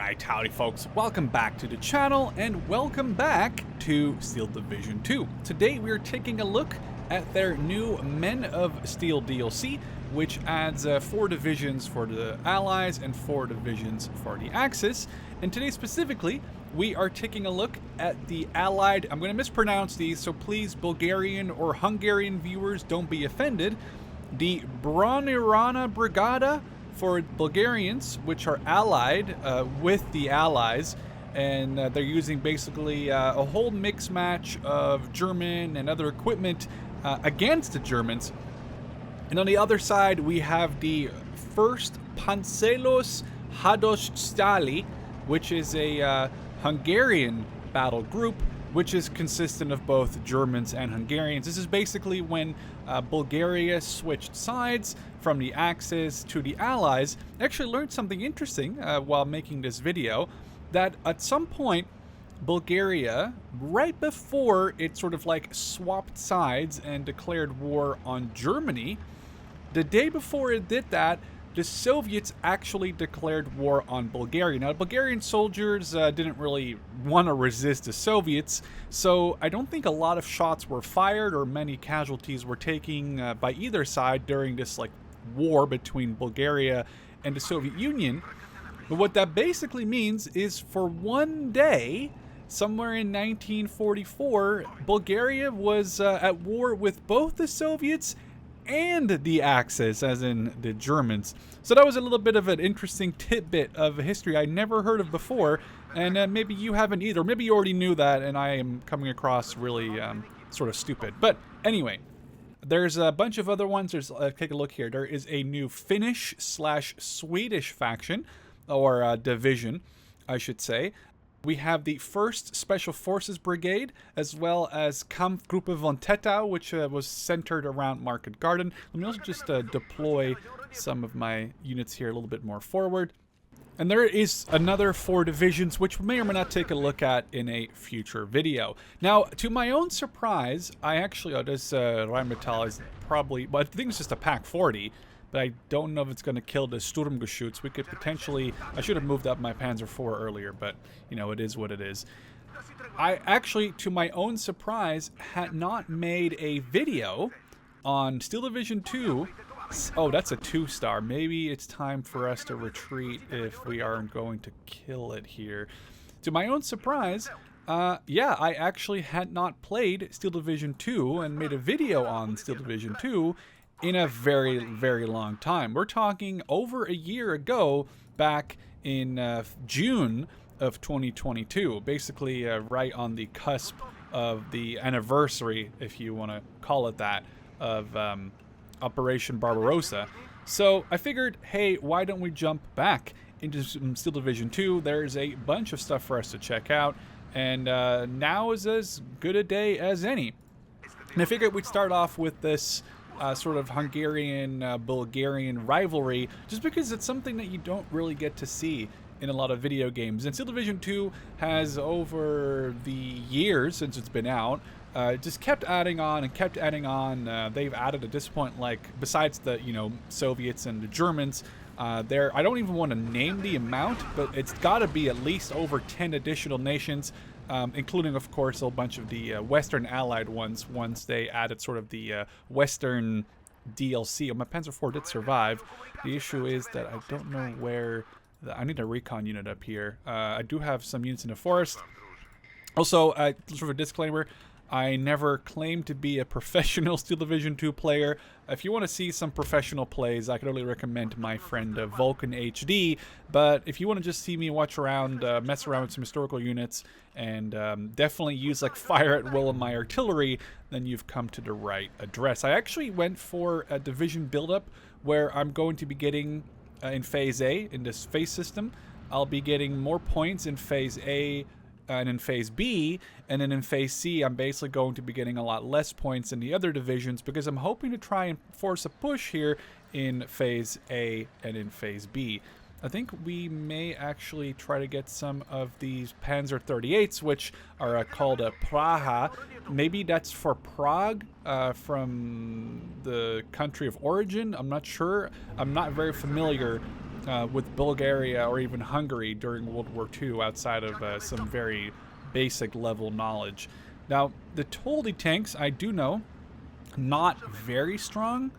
Alright, howdy folks, welcome back to the channel and welcome back to Steel Division 2. Today we are taking a look at their new Men of Steel DLC, which adds 4 divisions for the Allies and 4 divisions for the Axis. And today specifically, we are taking a look at the Allied, I'm going to mispronounce these, so please Bulgarian or Hungarian viewers don't be offended, the Bronirana Brigada for Bulgarians, which are allied with the Allies, and they're using basically a whole mix match of German and other equipment against the Germans. And on the other side, we have the 1st Pancelos Hadostali, which is a Hungarian battle group, which is consistent of both Germans and Hungarians. This is basically when Bulgaria switched sides from the Axis to the Allies. I actually learned something interesting while making this video, that at some point Bulgaria, right before it sort of like swapped sides and declared war on Germany, the day before it did that, the Soviets actually declared war on Bulgaria. Now, Bulgarian soldiers didn't really want to resist the Soviets, so I don't think a lot of shots were fired or many casualties were taken by either side during this like war between Bulgaria and the Soviet Union. But what that basically means is for one day, somewhere in 1944, Bulgaria was at war with both the Soviets and the Axis, as in the Germans. So that was a little bit of an interesting tidbit of history I never heard of before, and maybe you haven't either. Maybe you already knew that, and I am coming across really sort of stupid. But anyway, there's a bunch of other ones. There's take a look here. There is a new Finnish/Swedish faction, or division, I should say. We have the 1st Special Forces Brigade, as well as Kampfgruppe von Tettau, which was centered around Market Garden. Let me also just deploy some of my units here a little bit more forward. And there is another 4 divisions, which we may or may not take a look at in a future video. Now, to my own surprise, I actually, this Rheinmetall is probably, well, I think it's just a Pack 40. But I don't know if it's going to kill the Sturmgeschütz. We could potentially... I should have moved up my Panzer IV earlier, but, you know, it is what it is. I actually, to my own surprise, had not made a video on Steel Division 2. Oh, that's a 2-star. Maybe it's time for us to retreat if we aren't going to kill it here. To my own surprise... yeah, I actually had not played Steel Division 2 and made a video on Steel Division 2 in a very, very long time. We're talking over a year ago, back in June of 2022, basically right on the cusp of the anniversary, if you want to call it that, of Operation Barbarossa. So I figured, hey, why don't we jump back into Steel Division 2? There's a bunch of stuff for us to check out, and now is as good a day as any. And I figured we'd start off with this sort of Hungarian-Bulgarian rivalry, just because it's something that you don't really get to see in a lot of video games. And Steel Division 2 has, over the years since it's been out, just kept adding on and kept adding on. They've added at this point, like, besides the, you know, Soviets and the Germans, I don't even want to name the amount, but it's got to be at least over 10 additional nations, including, of course, a bunch of the Western Allied ones once they added sort of the Western DLC. Oh, my Panzer IV did survive. The issue is that I don't know where... I need a recon unit up here. I do have some units in the forest. Also, sort of a disclaimer, I never claimed to be a professional Steel Division 2 player. If you want to see some professional plays, I could only recommend my friend Vulcan HD. But if you want to just see me watch around, mess around with some historical units, and definitely use like fire at will of my artillery, then you've come to the right address. I actually went for a division buildup where I'm going to be getting, in Phase A, in this phase system, I'll be getting more points in Phase A and in Phase B, and then in Phase C, I'm basically going to be getting a lot less points in the other divisions, because I'm hoping to try and force a push here in Phase A and in Phase B. I think we may actually try to get some of these Panzer 38s, which are called Praha. Maybe that's for Prague, from the country of origin. I'm not sure. I'm not very familiar with Bulgaria or even Hungary during World War II outside of some very basic level knowledge. Now, the Toldi tanks, I do know, not very strong,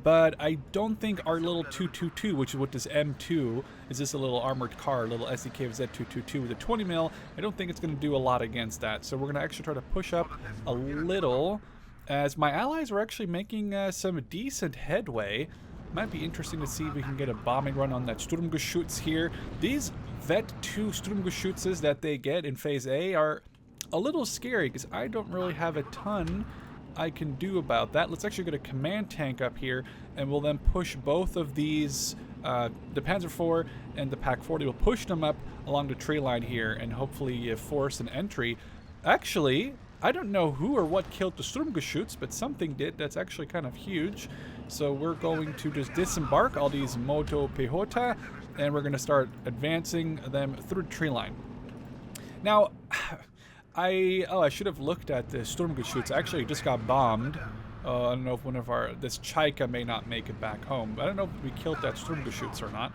but I don't think our little 222, which is what this M2, is this a little armored car, a little SEKZ 222 with a 20 mil, I don't think it's going to do a lot against that. So we're going to actually try to push up a little, as my allies are actually making some decent headway. Might be interesting to see if we can get a bombing run on that Sturmgeschütz here. These Vet 2 Sturmgeschützes that they get in Phase A are a little scary, because I don't really have a ton I can do about that. Let's actually get a command tank up here, and we'll then push both of these, the Panzer IV and the Pak 40. We'll push them up along the tree line here and hopefully force an entry. Actually, I don't know who or what killed the Sturmgeschütz, but something did. That's actually kind of huge. So we're going to just disembark all these Moto Pehota, and we're going to start advancing them through the tree line. Now, I should have looked at the Sturmgeschütz. Actually, it just got bombed. I don't know if this Chaika may not make it back home. I don't know if we killed that Sturmgeschütz or not.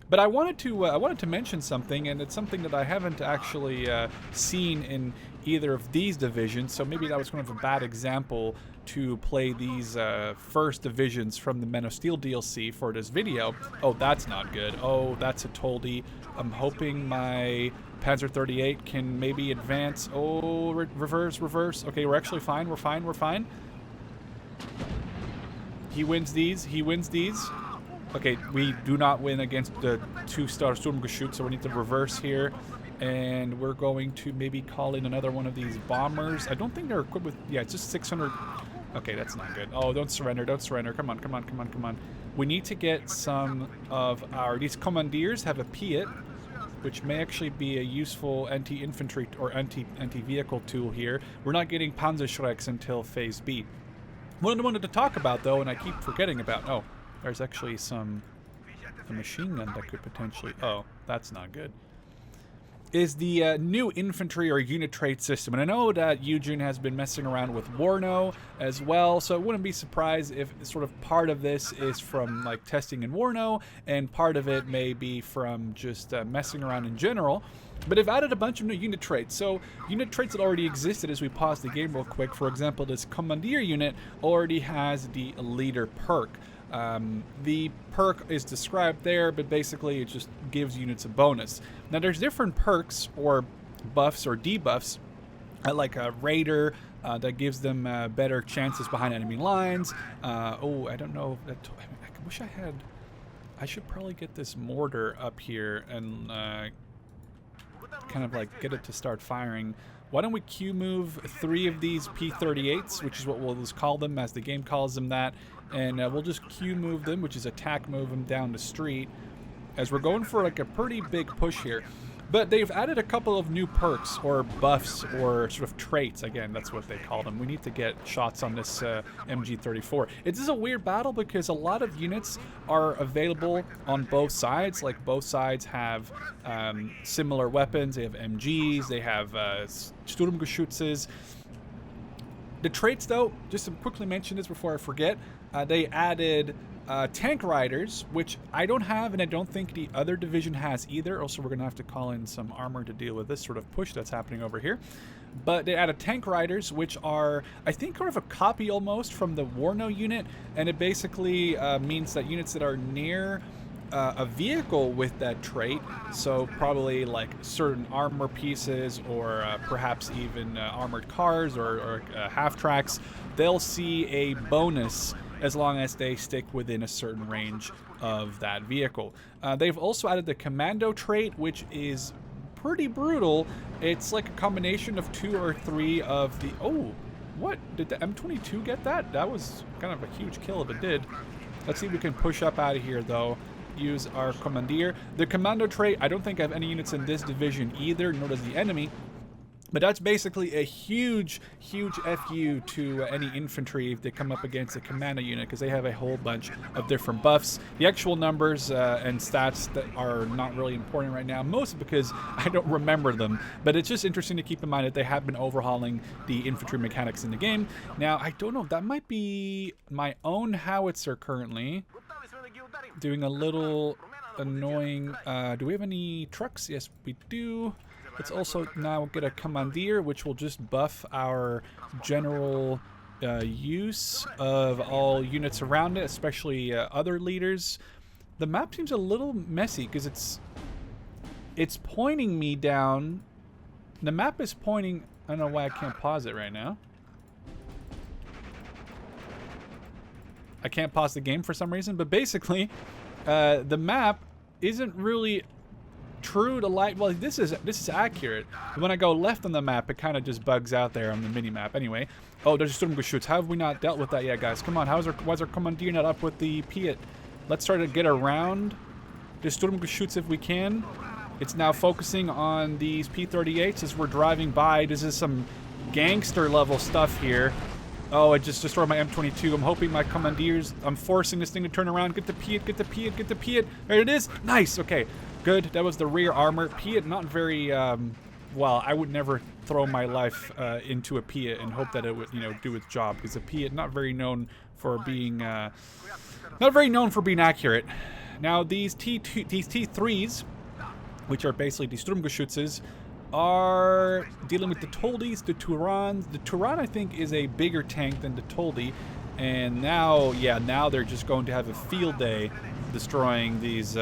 But I wanted to mention something, and it's something that I haven't actually seen in either of these divisions. So maybe that was kind of a bad example to play these first divisions from the Men of Steel DLC for this video. Oh, that's not good. Oh, that's a Toldi. I'm hoping my Panzer 38 can maybe advance. Oh, reverse. Okay, we're actually fine. We're fine. He wins these. Okay, we do not win against the 2-star Sturmgeschütz, so we need to reverse here. And we're going to maybe call in another one of these bombers. I don't think they're equipped with... Yeah, it's just 600... Okay, that's not good. Oh, don't surrender. Come on. We need to get some of our... These commandeers have a Piet, which may actually be a useful anti-infantry or anti-vehicle tool here. We're not getting Panzerschrecks until Phase B. What I wanted to talk about, though, and I keep forgetting about... Oh, there's actually a machine gun that could potentially... Oh, that's not good. Is the new infantry or unit trait system. And I know that Eugene has been messing around with Warno as well, so I wouldn't be surprised if sort of part of this is from like testing in Warno, and part of it may be from just messing around in general. But they've added a bunch of new unit traits. So unit traits that already existed, as we pause the game real quick. For example, this Commandeer unit already has the Leader perk. The perk is described there, but basically it just gives units a bonus. Now there's different perks or buffs or debuffs, like a Raider that gives them better chances behind enemy lines. Oh, I don't know. I wish I had... I should probably get this mortar up here and kind of like get it to start firing. Why don't we Q move 3 of these P-38s, which is what we'll just call them as the game calls them that, and we'll just Q move them, which is attack move them down the street, as we're going for like a pretty big push here. But they've added a couple of new perks or buffs or sort of traits. Again, that's what they call them. We need to get shots on this MG34. It is a weird battle because a lot of units are available on both sides. Like both sides have similar weapons. They have MGs. They have Sturmgeschützes. The traits, though, just to quickly mention this before I forget, they added tank riders, which I don't have, and I don't think the other division has either. Also, we're going to have to call in some armor to deal with this sort of push that's happening over here. But they added tank riders, which are, I think, sort of a copy almost from the Warno unit, and it basically means that units that are near a vehicle with that trait, so probably like certain armor pieces or perhaps even armored cars or half-tracks, they'll see a bonus as long as they stick within a certain range of that vehicle. They've also added the commando trait, which is pretty brutal. It's like a combination of 2 or 3 of the... Oh, what? Did the M22 get that? That was kind of a huge kill if it did. Let's see if we can push up out of here, though. Use our commandeer. The commando trait, I don't think I have any units in this division either, nor does the enemy. But that's basically a huge, huge FU to any infantry if they come up against a commando unit, because they have a whole bunch of different buffs. The actual numbers and stats that are not really important right now, mostly because I don't remember them. But it's just interesting to keep in mind that they have been overhauling the infantry mechanics in the game. Now, I don't know, that might be my own howitzer currently doing a little annoying. Do we have any trucks? Yes, we do. Let's also now get a commandeer, which will just buff our general use of all units around it, especially other leaders. The map seems a little messy because it's pointing me down. The map is pointing. I don't know why I can't pause it right now. I can't pause the game for some reason, but basically, the map isn't really true to life. Well, this is accurate. But when I go left on the map, it kind of just bugs out there on the mini map. Anyway, oh, there's a Sturmgeschütz. How have we not dealt with that yet, guys? Come on, why is our commandeer not up with the Piet? Let's try to get around the Sturmgeschütz if we can. It's now focusing on these P-38s as we're driving by. This is some gangster level stuff here. Oh, I just destroyed my M22. I'm hoping my commandeers, I'm forcing this thing to turn around. Get the Piet, get the Piet, get the Piet. There it is. Nice. Okay, good. That was the rear armor. Piet, not very, well, I would never throw my life into a Piet and hope that it would, do its job. Because a Piet, not very known for being accurate. Now, these T3s, which are basically the Sturmgeschützes, are dealing with the Toldis, the Turans. The Turan, I think, is a bigger tank than the Toldi. And now, yeah, now they're just going to have a field day destroying these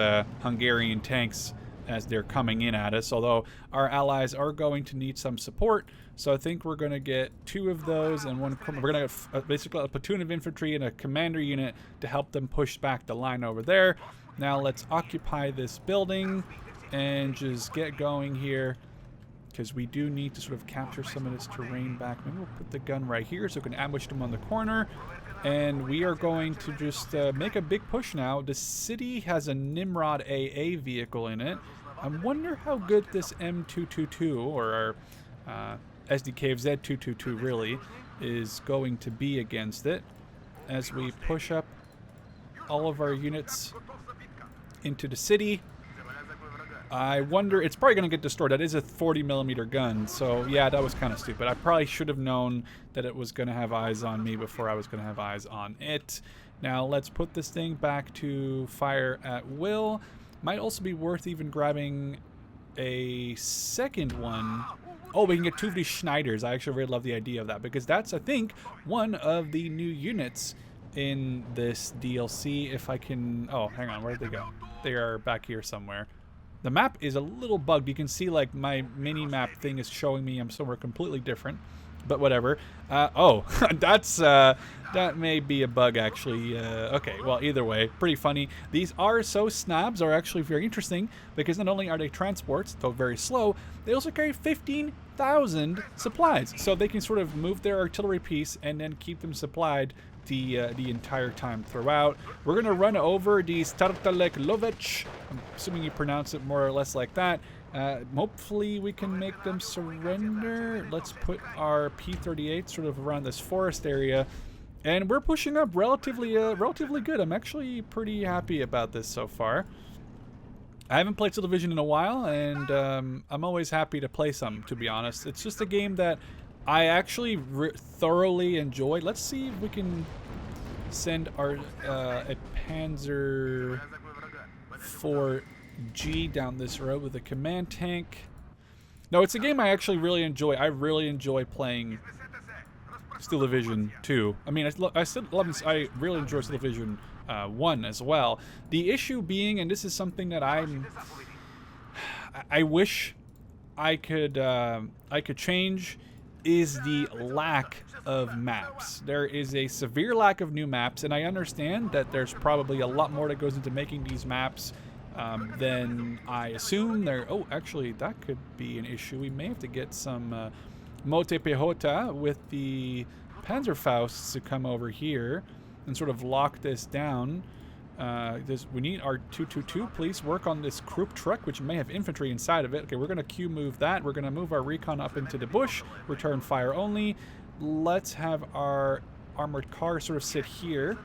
Hungarian tanks as they're coming in at us. Although our allies are going to need some support. So I think we're going to get 2 of those and one. We're going to get basically a platoon of infantry and a commander unit to help them push back the line over there. Now let's occupy this building and just get going here, because we do need to sort of capture some of this terrain back. Maybe we'll put the gun right here so we can ambush them on the corner. And we are going to just make a big push now. The city has a Nimrod AA vehicle in it. I wonder how good this M222, or our SDKZ 222 really, is going to be against it as we push up all of our units into the city. I wonder, it's probably going to get destroyed. That is a 40mm gun, so yeah, that was kind of stupid. I probably should have known that it was going to have eyes on me before I was going to have eyes on it. Now let's put this thing back to fire at will. Might also be worth even grabbing a second one. Oh, we can get 2 of these Schneiders. I actually really love the idea of that, because that's, I think, one of the new units in this DLC. If I can... Oh, hang on, where did they go? They are back here somewhere. The map is a little bugged. You can see, like, my mini-map thing is showing me I'm somewhere completely different. But whatever. Oh, that may be a bug, actually. Okay, well, either way, pretty funny. These RSO snabs are actually very interesting, because not only are they transports, though very slow, they also carry 15,000 supplies. So they can sort of move their artillery piece and then keep them supplied the entire time throughout. We're going to run over the Startalek Lovech. I'm assuming you pronounce it more or less like that. Hopefully we can make them surrender. Let's put our P-38 sort of around this forest area. And we're pushing up relatively good. I'm actually pretty happy about this so far. I haven't played Division in a while, and I'm always happy to play some, to be honest. It's just a game that I actually thoroughly enjoy. Let's see if we can send our a Panzer 4G down this road with a command tank. No, it's a game I actually really enjoy. I really enjoy playing Steel Division 2. I mean, I really enjoy Steel Division 1 as well. The issue being, and this is something that I wish I could change, is the lack of maps. There is a severe lack of new maps, and I understand that there's probably a lot more that goes into making these maps than I assume. Oh, actually, that could be an issue. We may have to get some Mote Pehota with the Panzerfausts to come over here and sort of lock this down. We need our 222. Please work on this Krupp truck, which may have infantry inside of it. Okay, we're going to Q move that. We're going to move our recon up into the bush. Return fire only. Let's have our armored car sort of sit here.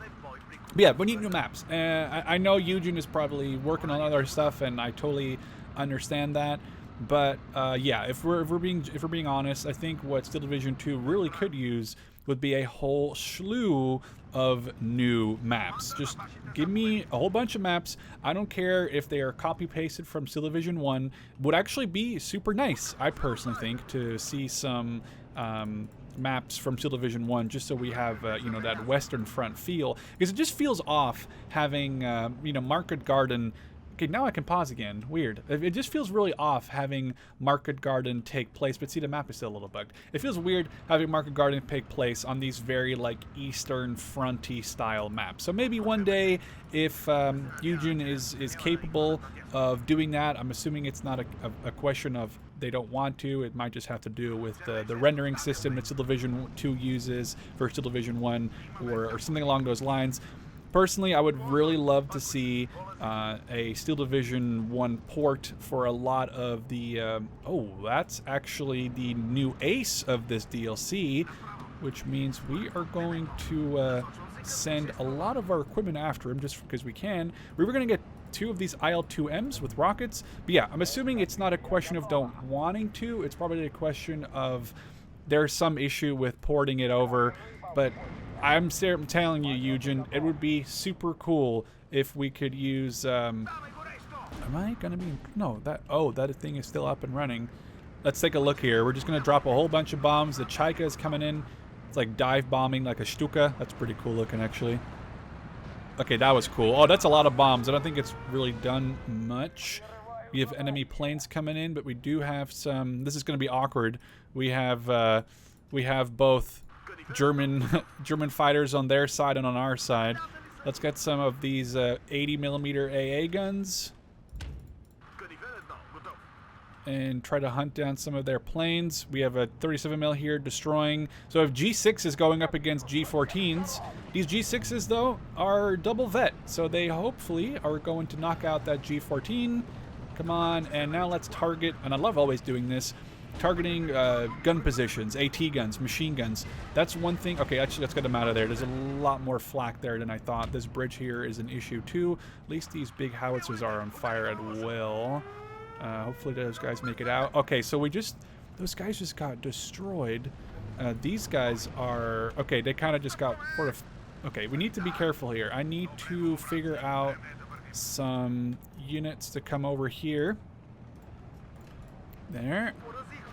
But yeah, we need new maps. I know Eugen is probably working on other stuff, and I totally understand that. But yeah, if we're being honest, I think what Steel Division 2 really could use would be a whole slew of new maps. Just give me a whole bunch of maps. I don't care if they are copy pasted from Steel Division 1. Would actually be super nice, I personally think, to see some maps from Steel Division 1, just so we have you know, that Western Front feel, because it just feels off having you know, Market Garden. Okay, now I can pause again. Weird. It just feels really off having Market Garden take place, but see, the map is still a little bugged. It feels weird having Market Garden take place on these very, like, Eastern fronty style maps. So maybe one day, if Eugen is capable of doing that, I'm assuming it's not a question of they don't want to. It might just have to do with the rendering system that Steel Division 2 uses for Steel Division 1, or something along those lines. Personally, I would really love to see a Steel Division 1 port for a lot of the... oh, that's actually the new ace of this DLC, which means we are going to send a lot of our equipment after him just because we can. We were going to get 2 of these IL-2Ms with rockets, but yeah, I'm assuming it's not a question of don't wanting to. It's probably a question of there's some issue with porting it over, but... I'm telling you, Eugen, it would be super cool if we could use, am I gonna be, no, that thing is still up and running. Let's take a look here. We're just gonna drop a whole bunch of bombs. The Chaika is coming in. It's like dive bombing like a Stuka. That's pretty cool looking, actually. Okay, that was cool. Oh, that's a lot of bombs. I don't think it's really done much. We have enemy planes coming in, but we do have some, this is gonna be awkward. We have both German fighters on their side and on our side. Let's get some of these 80mm AA guns and try to hunt down some of their planes. We have a 37mm here destroying. So if G6 is going up against G14s, these G6s though are double vet, so they hopefully are going to knock out that G14. Come on, and now let's target, and I love always doing this, targeting gun positions, AT guns, machine guns. That's one thing. Okay, actually, let's get them out of there. There's a lot more flak there than I thought. This bridge here is an issue too. At least these big howitzers are on fire at will. Hopefully those guys make it out. Okay, so those guys just got destroyed. These guys are, okay, they kind of just got sort of, okay, we need to be careful here. I need to figure out some units to come over here. There.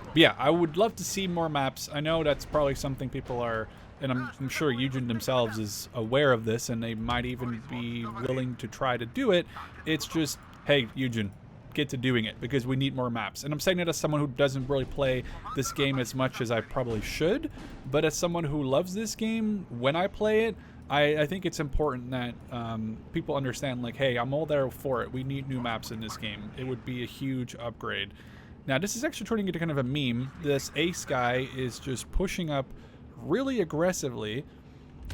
But yeah, I would love to see more maps. I know that's probably something people are, and I'm sure Eugen themselves is aware of this, and they might even be willing to try to do it. It's just, hey, Eugen, get to doing it, because we need more maps. And I'm saying it as someone who doesn't really play this game as much as I probably should, but as someone who loves this game, when I play it, I think it's important that people understand, like, hey, I'm all there for it. We need new maps in this game. It would be a huge upgrade. Now, this is actually turning into kind of a meme. This ace guy is just pushing up really aggressively.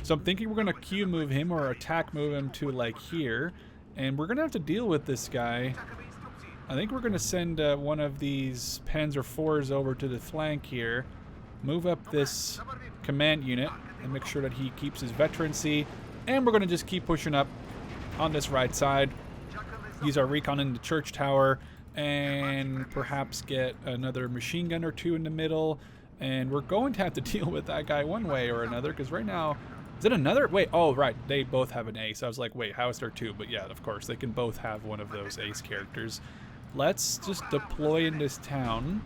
So I'm thinking we're going to Q move him or attack move him to, like, here. And we're going to have to deal with this guy. I think we're going to send one of these Panzer IVs over to the flank here. Move up this command unit and make sure that he keeps his veterancy. And we're going to just keep pushing up on this right side. Use our recon in the church tower. And perhaps get another machine gun or two in the middle. And we're going to have to deal with that guy one way or another, because right now... Is it another? Wait, oh, right. They both have an ace. I was like, wait, how is there two? But yeah, of course, they can both have one of those ace characters. Let's just deploy in this town.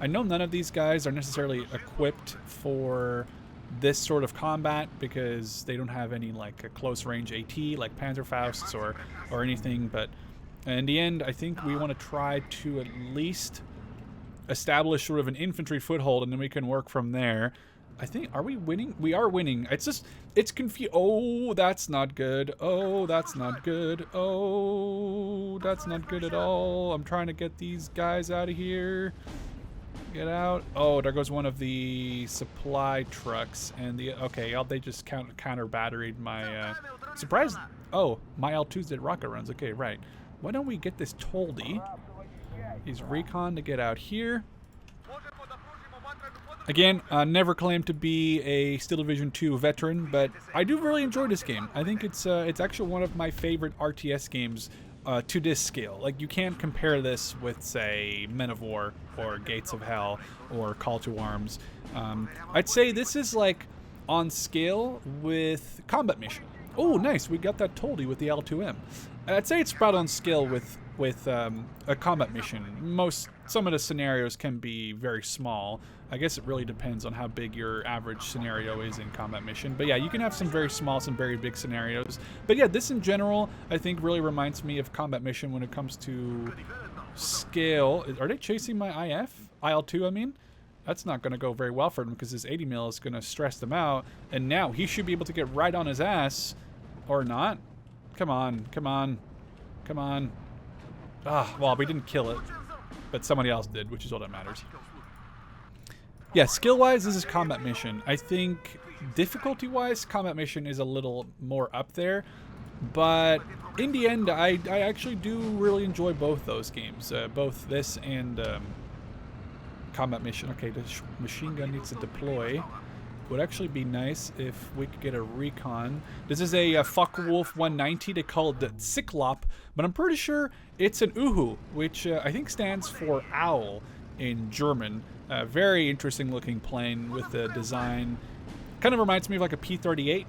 I know none of these guys are necessarily equipped for this sort of combat, because they don't have any, like, a close-range AT, like Panzerfausts or anything, but... in the end, I think we want to try to at least establish sort of an infantry foothold, and then we can work from there. I think, are we winning? We are winning. It's just, it's confused. Oh, that's not good. Oh, that's not good. Oh, that's not good at all. I'm trying to get these guys out of here. Get out. Oh, there goes one of the supply trucks. And the, okay, they just counter batteried my, surprise. Oh, my L2s did rocket runs. Okay, right. Why don't we get this Toldy? He's recon to get out here. Again, never claimed to be a Steel Division 2 veteran, but I do really enjoy this game. I think it's actually one of my favorite RTS games to this scale. Like, you can't compare this with, say, Men of War or Gates of Hell or Call to Arms. I'd say this is like on scale with Combat Mission. Oh, nice, we got that Toldy with the L2M. I'd say it's about on scale with a Combat Mission. Some of the scenarios can be very small. I guess it really depends on how big your average scenario is in Combat Mission. But yeah, you can have some very small, some very big scenarios. But yeah, this in general, I think really reminds me of Combat Mission when it comes to scale. Are they chasing my IF? IL-2, I mean? That's not going to go very well for them because his 80 mil is going to stress them out. And now he should be able to get right on his ass. Or not. Come on, come on, come on. Ah, well, we didn't kill it. But somebody else did, which is all that matters. Yeah, skill-wise, this is Combat Mission. I think difficulty-wise, Combat Mission is a little more up there. But in the end, I actually do really enjoy both those games. Both this and Combat Mission. Okay, the machine gun needs to deploy. Would actually be nice if we could get a recon. This is a Focke-Wulf 190. They call it the Cyclop, but I'm pretty sure it's an Uhu, which I think stands for owl in German. Very interesting looking plane with the design. Kind of reminds me of like a P-38,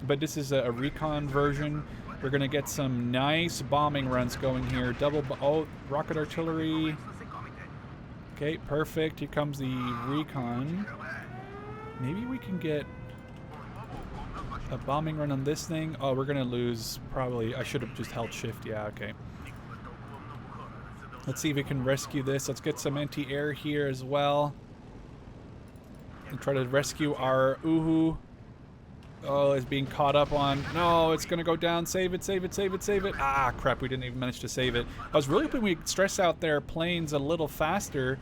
but this is a recon version. We're gonna get some nice bombing runs going here. Oh, rocket artillery. Okay, perfect. Here comes the recon. Maybe we can get a bombing run on this thing. Oh, we're gonna lose probably. I should have just held shift. Yeah, okay. Let's see if we can rescue this. Let's get some anti-air here as well. And try to rescue our Uhu. Oh, it's being caught up on. No, it's gonna go down. Save it, save it, save it, save it. Ah, crap, we didn't even manage to save it. I was really hoping we'd stress out their planes a little faster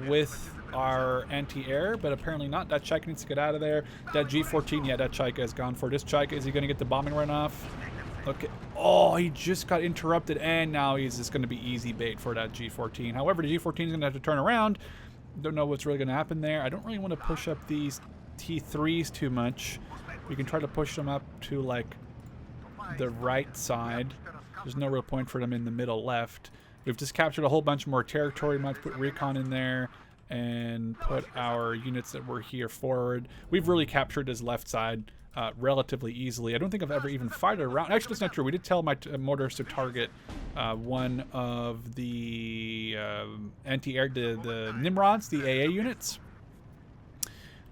with our anti-air, but apparently not. That Chaika needs to get out of there. That G14, yeah, that Chaika is gone for. This Chaika, is he going to get the bombing run off? Okay. Oh, he just got interrupted, and now he's just going to be easy bait for that G14. However, the G14 is going to have to turn around. Don't know what's really going to happen there. I don't really want to push up these T3s too much. We can try to push them up to, like, the right side. There's no real point for them in the middle left. We've just captured a whole bunch more territory. Might put recon in there and put our units that were here forward. We've really captured his left side relatively easily. I don't think I've ever even fired around. Actually, that's not true. We did tell my mortars to target one of the anti-air, the Nimrods, the AA units.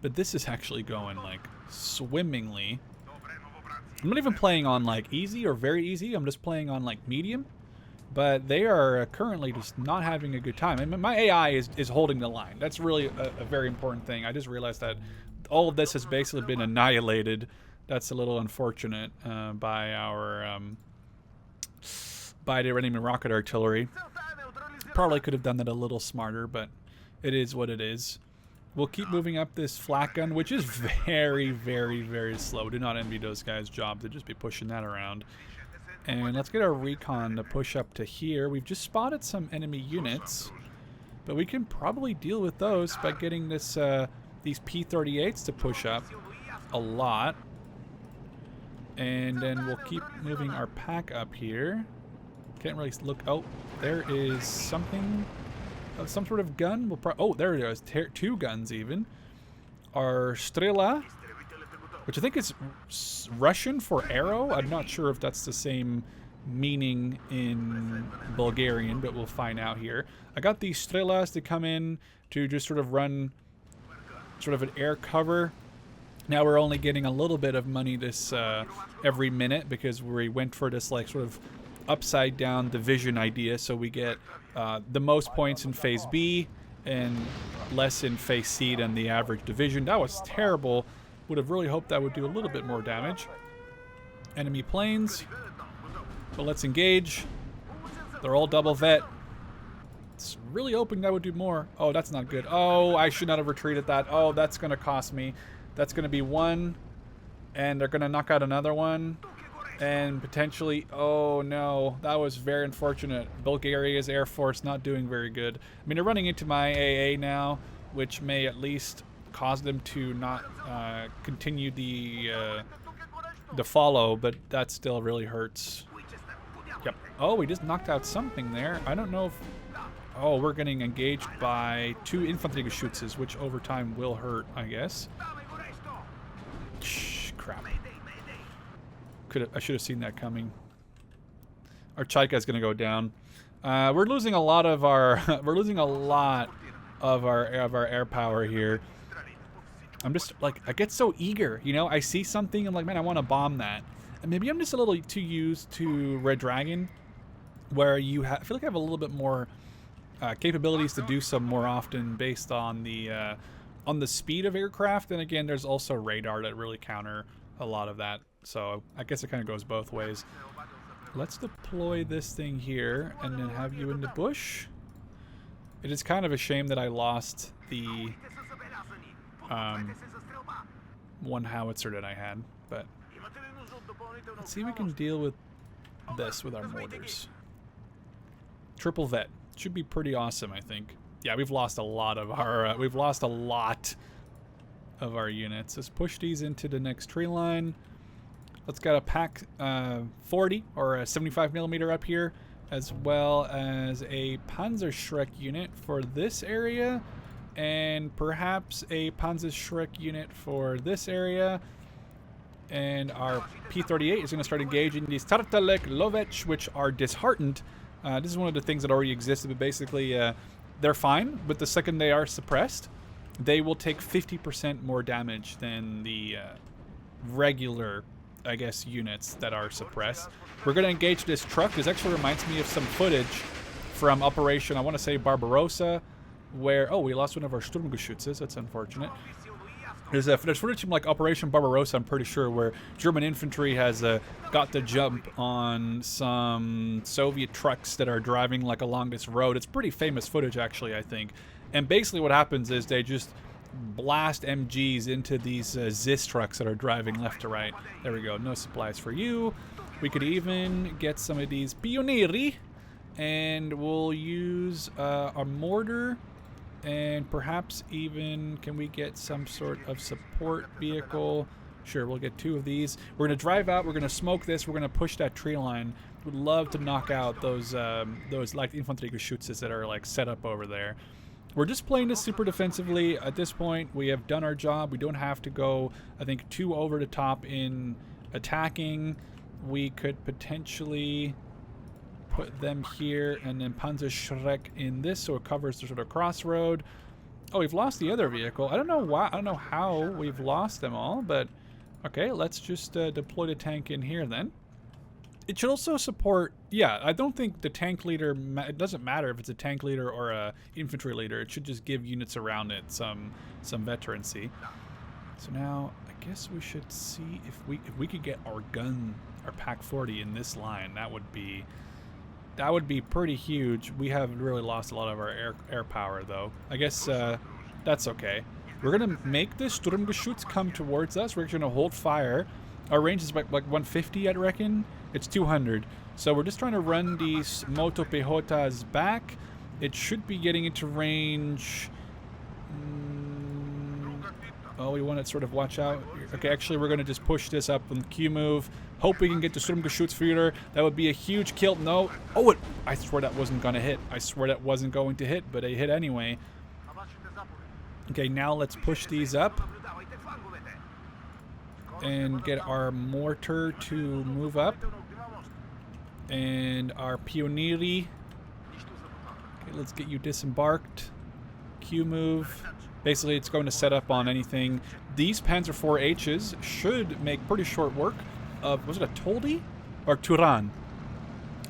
But this is actually going like swimmingly. I'm not even playing on like easy or very easy. I'm just playing on like medium. But they are currently just not having a good time. And my AI is holding the line. That's really a very important thing. I just realized that all of this has basically been annihilated. That's a little unfortunate by our by the enemy rocket artillery. Probably could have done that a little smarter, but it is what it is. We'll keep moving up this flak gun, which is very, very, very slow. Do not envy those guys' job to just be pushing that around. And let's get our recon to push up to here. We've just spotted some enemy units, but we can probably deal with those by getting this these P-38s to push up a lot. And then we'll keep moving our pack up here. Can't really look. Oh, there is something, some sort of gun. We'll oh, there it is. Two guns even. Our Strela, which I think is Russian for arrow. I'm not sure if that's the same meaning in Bulgarian, but we'll find out here. I got these Strelas to come in to just sort of run sort of an air cover. Now we're only getting a little bit of money this every minute because we went for this like sort of upside down division idea. So we get the most points in phase B and less in phase C than the average division. That was terrible. Would have really hoped that would do a little bit more damage. Enemy planes. But let's engage. They're all double vet. It's really hoping that would do more. Oh, that's not good. Oh, I should not have retreated that. Oh, that's going to cost me. That's going to be one. And they're going to knock out another one. And potentially... Oh, no. That was very unfortunate. Bulgaria's Air Force not doing very good. I mean, they're running into my AA now, which may at least cause them to not continue the follow, but that still really hurts. Yep. Oh, we just knocked out something there. I don't know if... Oh, we're getting engaged by 2 Infanteriegeschützes, which over time will hurt, I guess. Shh, crap. I should have seen that coming. Our Chaika's gonna go down. We're losing a lot of our air power here. I'm just like, I get so eager, you know. I see something, I'm like, man, I want to bomb that. And maybe I'm just a little too used to Red Dragon, where I feel like I have a little bit more capabilities to do so more often based on the speed of aircraft. And again, there's also radar that really counter a lot of that. So I guess it kind of goes both ways. Let's deploy this thing here and then have you in the bush. It is kind of a shame that I lost the one howitzer that I had, but let's see if we can deal with this with our mortars. Triple vet should be pretty awesome, I think. Yeah, we've lost a lot of our units. Let's push these into the next tree line. Let's get a pack 40 or a 75mm up here, as well as a Panzerschreck unit for this area, and perhaps a Panzerschreck unit for this area. And our P-38 is going to start engaging these Tartalek Lovech, which are disheartened. This is one of the things that already existed, but basically they're fine, but the second they are suppressed, they will take 50% more damage than the regular, I guess, units that are suppressed. We're going to engage this truck. This actually reminds me of some footage from Operation, I want to say Barbarossa, where, oh, we lost one of our Sturmgeschützes. That's unfortunate. There's footage from like Operation Barbarossa, I'm pretty sure, where German infantry has got the jump on some Soviet trucks that are driving like along this road. It's pretty famous footage, actually, I think. And basically what happens is they just blast MGs into these ZIS trucks that are driving left to right. There we go. No supplies for you. We could even get some of these Pionieri, and we'll use a mortar. And perhaps even, can we get some sort of support vehicle? Sure, we'll get 2 of these. We're going to drive out. We're going to smoke this. We're going to push that tree line. Would love to knock out those like Infanteriegeschützes that are like set up over there. We're just playing this super defensively. At this point, we have done our job. We don't have to go, I think, too over the top in attacking. We could potentially put them here and then Panzerschreck in this so it covers the sort of crossroad. Oh, we've lost the other vehicle. I don't know why. I don't know how we've lost them all, but okay, let's just deploy the tank in here then. It should also support, yeah, I don't think the tank leader, it doesn't matter if it's a tank leader or a infantry leader. It should just give units around it some veterancy. So now I guess we should see if we could get our gun, our Pack 40 in this line. That would be pretty huge. We have really lost a lot of our air power, though. I guess that's okay. We're going to make this Sturmgeschütz come towards us. We're going to hold fire. Our range is like 150, I'd reckon. It's 200. So we're just trying to run these Moto Pejotas back. It should be getting into range. Oh, we want to sort of watch out. Okay, actually, we're going to just push this up on the Q move. Hope we can get the Sturmgeschützführer. That would be a huge kill. No. Oh, I swear that wasn't going to hit. I swear that wasn't going to hit, but it hit anyway. Okay, now let's push these up and get our mortar to move up. And our Pionieri. Okay, let's get you disembarked. Q move. Basically, it's going to set up on anything. These Panzer IV-Hs should make pretty short work of, was it a Toldi? Or Turan?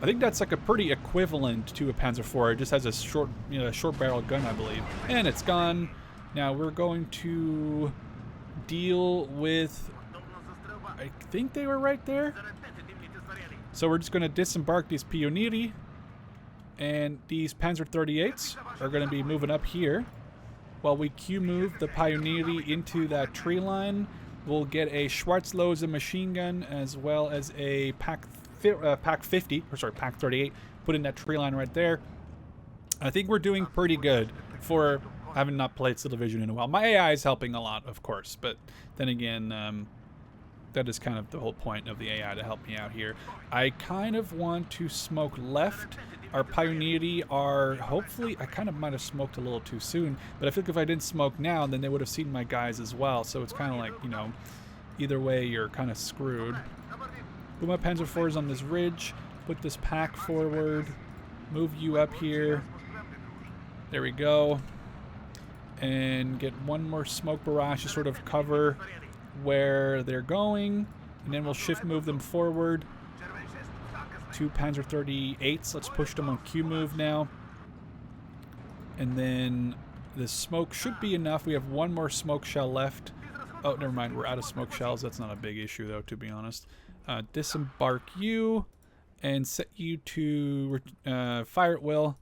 I think that's like a pretty equivalent to a Panzer IV. It just has a short, short barrel gun, I believe. And it's gone. Now we're going to deal with, I think they were right there. So we're just going to disembark these Pionieri. And these Panzer 38s are going to be moving up here. While we Q-move the Pionieri into that tree line, we'll get a Schwarzlose machine gun as well as a Pack 50, or sorry, Pack 38, put in that tree line right there. I think we're doing pretty good for having not played Steel Division in a while. My AI is helping a lot, of course, but then again, That is kind of the whole point of the AI to help me out here. I kind of want to smoke left. Our Pioneeri are, hopefully, I kind of might have smoked a little too soon, but I feel like if I didn't smoke now, then they would have seen my guys as well. So it's kind of like, you know, either way, you're kind of screwed. Put my Panzer IVs on this ridge. Put this pack forward. Move you up here. There we go. And get one more smoke barrage to sort of cover where they're going. And then we'll shift move them forward. 2 Panzer 38s. Let's push them on Q move now. And then the smoke should be enough. We have one more smoke shell left. Oh, never mind. We're out of smoke shells. That's not a big issue, though, to be honest. Disembark you and set you to fire at will.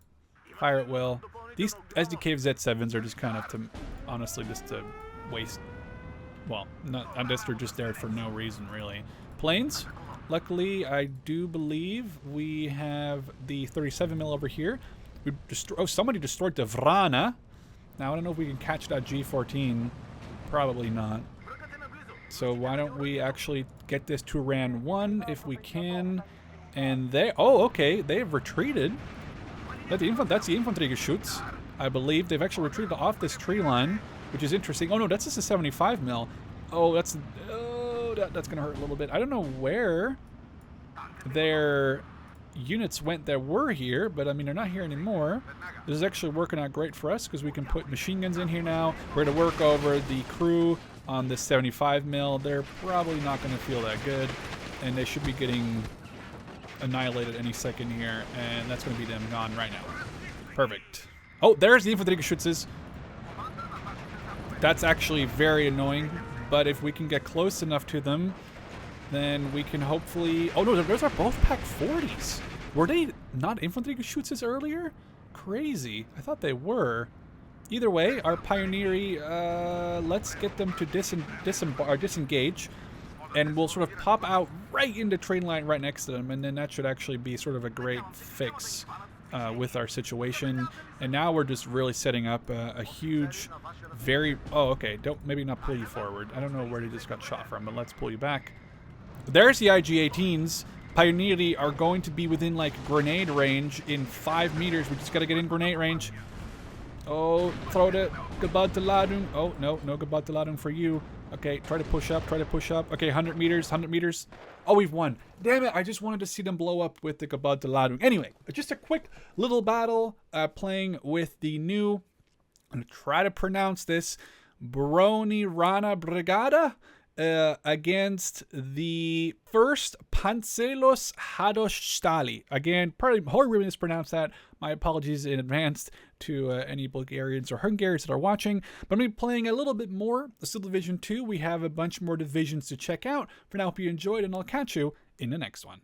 Fire at will. These SDK Z7s are just kind of, to honestly, just to waste. Well, not, I guess they're just there for no reason, really. Planes. Luckily, I do believe we have the 37mm over here. We somebody destroyed the Vrana. Now, I don't know if we can catch that G14. Probably not. So why don't we actually get this to Ran 1 if we can. And they... Oh, okay. They've retreated. That's the infantry shoots, I believe. They've actually retreated off this tree line, which is interesting. Oh, no, that's just a 75mm. Oh, that's... Oh, that's going to hurt a little bit. I don't know where their units went that were here, but, I mean, they're not here anymore. This is actually working out great for us because we can put machine guns in here now. We're going to work over the crew on this 75mm. They're probably not going to feel that good, and they should be getting annihilated any second here, and that's going to be them gone right now. Perfect. Oh, there's the infantry Geschützes. That's actually very annoying, but if we can get close enough to them, then we can hopefully... Oh no, those are both Pack 40s. Were they not infantry Geschützes earlier? Crazy. I thought they were. Either way, our Pioneeri, let's get them to disengage, and we'll sort of pop out right into train line right next to them, and then that should actually be sort of a great fix with our situation. And now we're just really setting up a huge, very... Oh, okay. Don't maybe not pull you forward. I don't know where they just got shot from, but let's pull you back. There's the IG-18s. Pioneeri are going to be within, like, grenade range in 5 meters. We just got to get in grenade range. Oh, throw the Gebäudeladung. Oh, no Gebäudeladung for you. Okay, try to push up, Okay, 100 meters, 100 meters. Oh, we've won. Damn it, I just wanted to see them blow up with the Gebäudeladung. Anyway, just a quick little battle playing with the new, I'm going to try to pronounce this, Broni Rana Brigada against the 1st Panzeros Hadosh-Stali. Again, probably horribly mispronounced that. My apologies in advance to any Bulgarians or Hungarians that are watching. But I'm going to be playing a little bit more. Still Division 2. We have a bunch more divisions to check out. For now, hope you enjoyed, and I'll catch you in the next one.